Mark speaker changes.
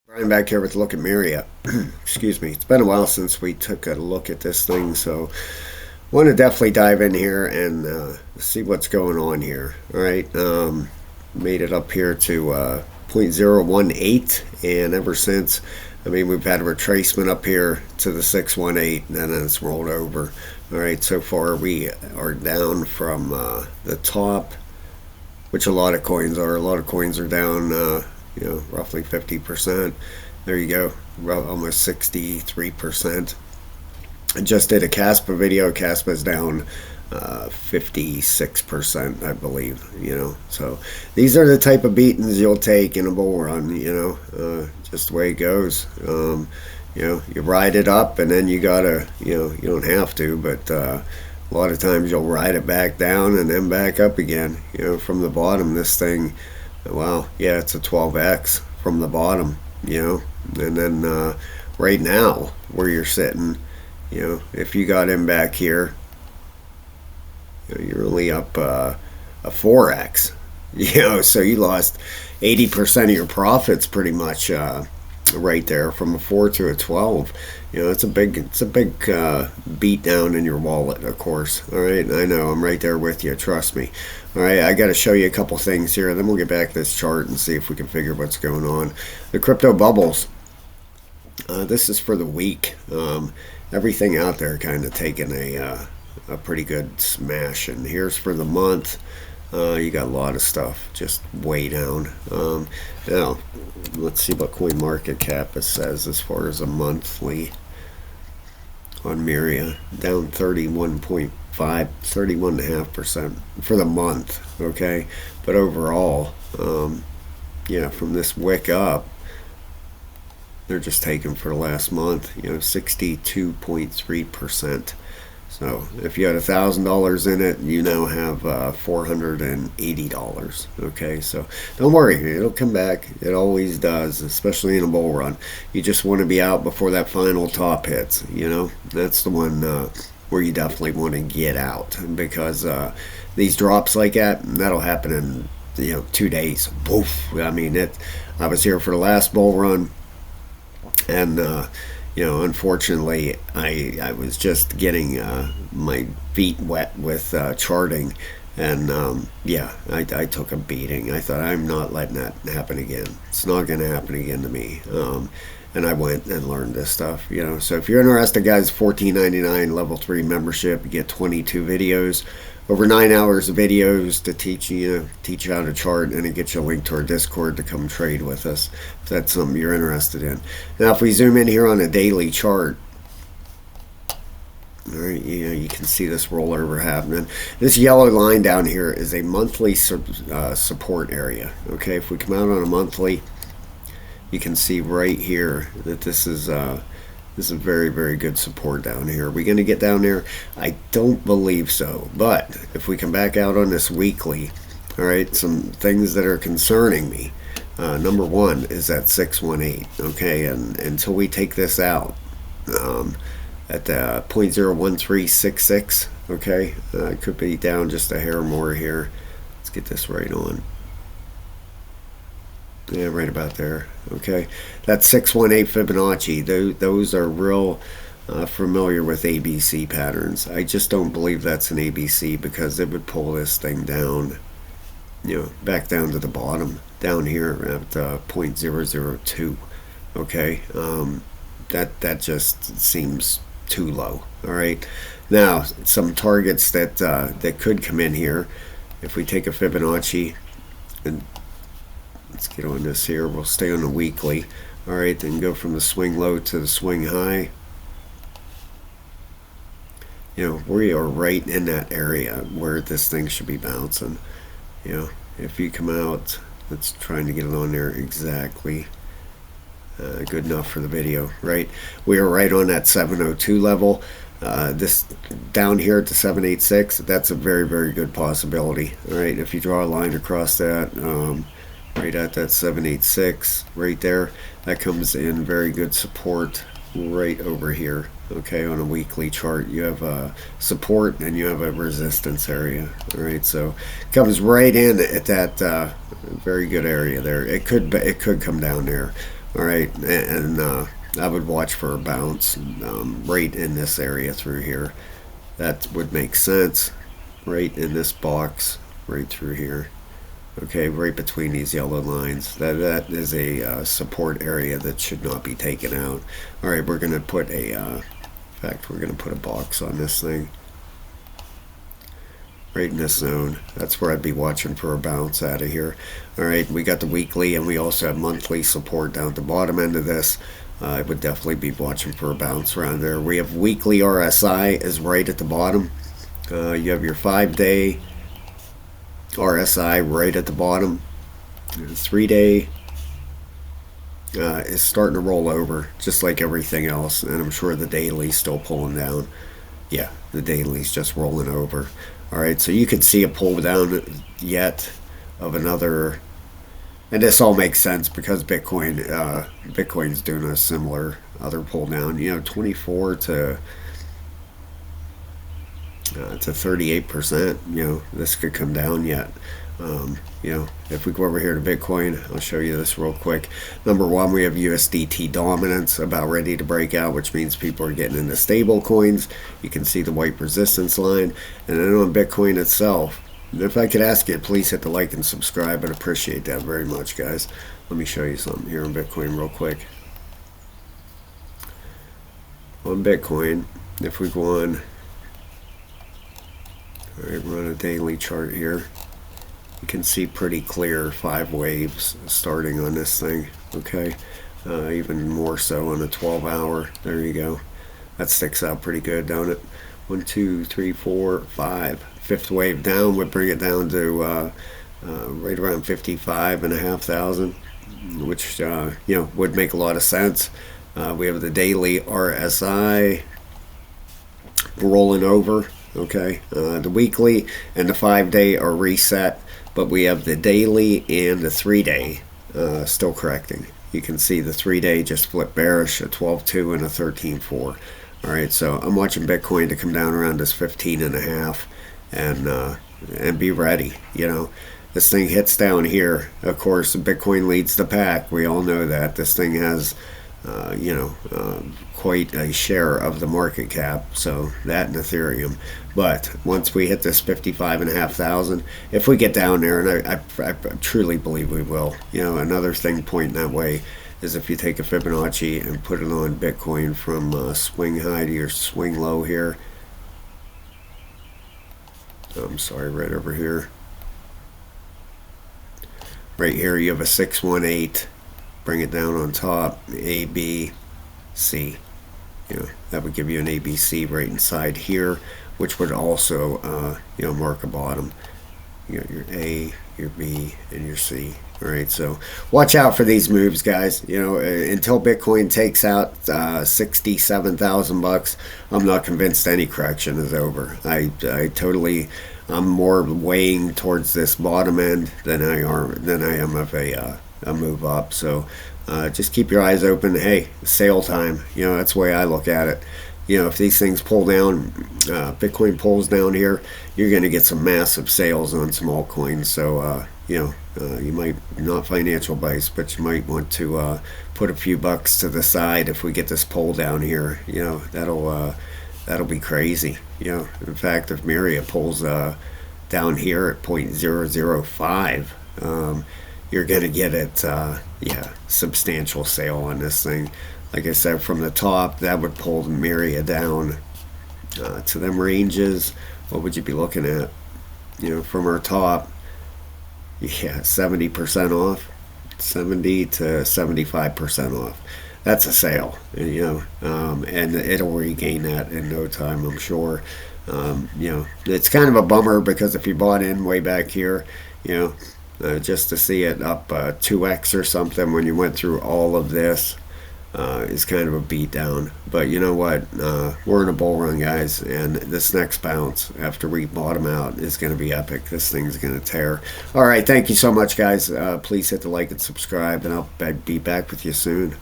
Speaker 1: Brian back here with a look at Myria. Excuse me. It's been a while since we took a look at this thing, so want to definitely dive in here and see what's going on here. All right, made it up here to 0.018, and ever since, I mean, we've had a retracement up here to the 618, and then it's rolled over. All right, so far we are down from the top, which a lot of coins are. A lot of coins are down, roughly 50%. There you go, almost 63%. I just did a Caspa video. Caspa's down 56%, I believe. So these are the type of beatings you'll take in a bull run. Just the way it goes. You ride it up, and then you gotta, you don't have to, but a lot of times you'll ride it back down and then back up again. From the bottom, this thing, wow, yeah, it's a 12x from the bottom. And then right now where you're sitting, if you got him back here, you're only up a 4x. So you lost 80% of your profits pretty much right there, from a 4 to a 12. It's a big beat down in your wallet, of course. All right, I know, I'm right there with you, trust me. All right, I got to show you a couple things here, then we'll get back to this chart and see if we can figure what's going on. The crypto bubbles. This is for the week. Everything out there kind of taking a pretty good smash, and here's for the month. You got a lot of stuff just way down. Now, let's see what coin market cap it says as far as a monthly on Myria. Down 31.5, 31.5% for the month. Okay, but overall, from this wick up, they're just taking for the last month, 62.3%. So if you had $1,000 in it, you now have $480. Okay, so don't worry, it'll come back. It always does, especially in a bull run. You just want to be out before that final top hits. That's the one where you definitely want to get out, because these drops like that'll happen in 2 days. Poof. I mean, I was here for the last bull run, and unfortunately, I was just getting my feet wet with charting, and I took a beating. I thought, I'm not letting that happen again. It's not going to happen again to me. And I went and learned this stuff. So if you're interested, guys, $14.99 level 3 membership. You get 22 videos, over 9 hours of videos to teach you how to chart, and it gets you a link to our Discord to come trade with us if that's something you're interested in. Now, if we zoom in here on a daily chart, all right, you can see this rollover happening. This yellow line down here is a monthly support area. Okay, if we come out on a monthly, you can see right here that this is a very, very good support down here. Are we going to get down there? I don't believe so. But if we come back out on this weekly, all right, some things that are concerning me. Number one is that 618. Okay, and until we take this out at 0.01366, okay, it could be down just a hair more here. Let's get this right on. Yeah, right about there. Okay, that's 618 Fibonacci. Those are real familiar with ABC patterns. I just don't believe that's an ABC, because it would pull this thing down, back down to the bottom, down here at 0.002. Okay, that just seems too low. All right, now some targets that could come in here. If we take a Fibonacci and let's get on this here. We'll stay on the weekly. All right, then go from the swing low to the swing high. We are right in that area where this thing should be bouncing. If you come out, let's trying to get it on there exactly. Good enough for the video, right? We are right on that 702 level. This down here at the 786, that's a very, very good possibility. All right, if you draw a line across that, right at that 786 right there, that comes in very good support right over here. Okay, on a weekly chart, you have a support and you have a resistance area. All right, so it comes right in at that very good area there. It could come down there. All right, and I would watch for a bounce right in this area through here. That would make sense. Right in this box, right through here. Okay, right between these yellow lines. That is a support area that should not be taken out. All right, we're gonna put a. In fact, we're gonna put a box on this thing. Right in this zone. That's where I'd be watching for a bounce out of here. All right, we got the weekly and we also have monthly support down at the bottom end of this. I would definitely be watching for a bounce around there. We have weekly RSI is right at the bottom. You have your 5-day RSI right at the bottom. The 3-day is starting to roll over, just like everything else. And I'm sure the daily's still pulling down. Yeah, the daily's just rolling over. All right, so you can see a pull down yet of another, and this all makes sense because Bitcoin's doing a similar other pull down. 24 to 38%. This could come down yet. If we go over here to Bitcoin, I'll show you this real quick. Number one, we have USDT dominance about ready to break out, which means people are getting into stable coins. You can see the white resistance line. And then on Bitcoin itself, if I could ask you, please hit the like and subscribe. I'd appreciate that very much, guys. Let me show you something here on Bitcoin real quick. On Bitcoin, if we go on, all right, we're on a daily chart here. You can see pretty clear 5 waves starting on this thing. Okay, even more so on a 12-hour. There you go. That sticks out pretty good, don't it? 1, 2, 3, 4, 5. Fifth wave down would bring it down to right around 55,500, which would make a lot of sense. We have the daily RSI rolling over. Okay, the weekly and the 5-day are reset, but we have the daily and the 3-day still correcting. You can see the 3-day just flipped bearish, a 12.2 and a 13.4. All right, so I'm watching Bitcoin to come down around this 15.5 and be ready. This thing hits down here. Of course, Bitcoin leads the pack. We all know that. This thing has quite a share of the market cap, so that and Ethereum. But once we hit this 55,500, if we get down there, and I truly believe we will, another thing pointing that way is if you take a Fibonacci and put it on Bitcoin from swing high to your swing low here. I'm sorry, right over here. Right here you have a 618. Bring it down on top, A, B, C. That would give you an ABC right inside here, which would also, mark a bottom. You got your A, your B, and your C. All right, so watch out for these moves, guys. Until Bitcoin takes out $67,000, I'm not convinced any correction is over. I'm more weighing towards this bottom end than I am of a move up. So just keep your eyes open. Hey, sale time. That's the way I look at it. If these things pull down, Bitcoin pulls down here, you're going to get some massive sales on some altcoins. So you might, not financial advice, but you might want to put a few bucks to the side if we get this pull down here. That'll be crazy. In fact, if Myria pulls down here at 0.005, you're going to get it, substantial sale on this thing. Like I said, from the top, that would pull the Myria down to them ranges. What would you be looking at? From our top, 70% off, 70 to 75% off. That's a sale, and it'll regain that in no time, I'm sure. It's kind of a bummer because if you bought in way back here, just to see it up 2x or something when you went through all of this is kind of a beat down. But you know what? We're in a bull run, guys, and this next bounce after we bottom out is going to be epic. This thing's going to tear. All right, thank you so much, guys. Please hit the like and subscribe, and I'll be back with you soon.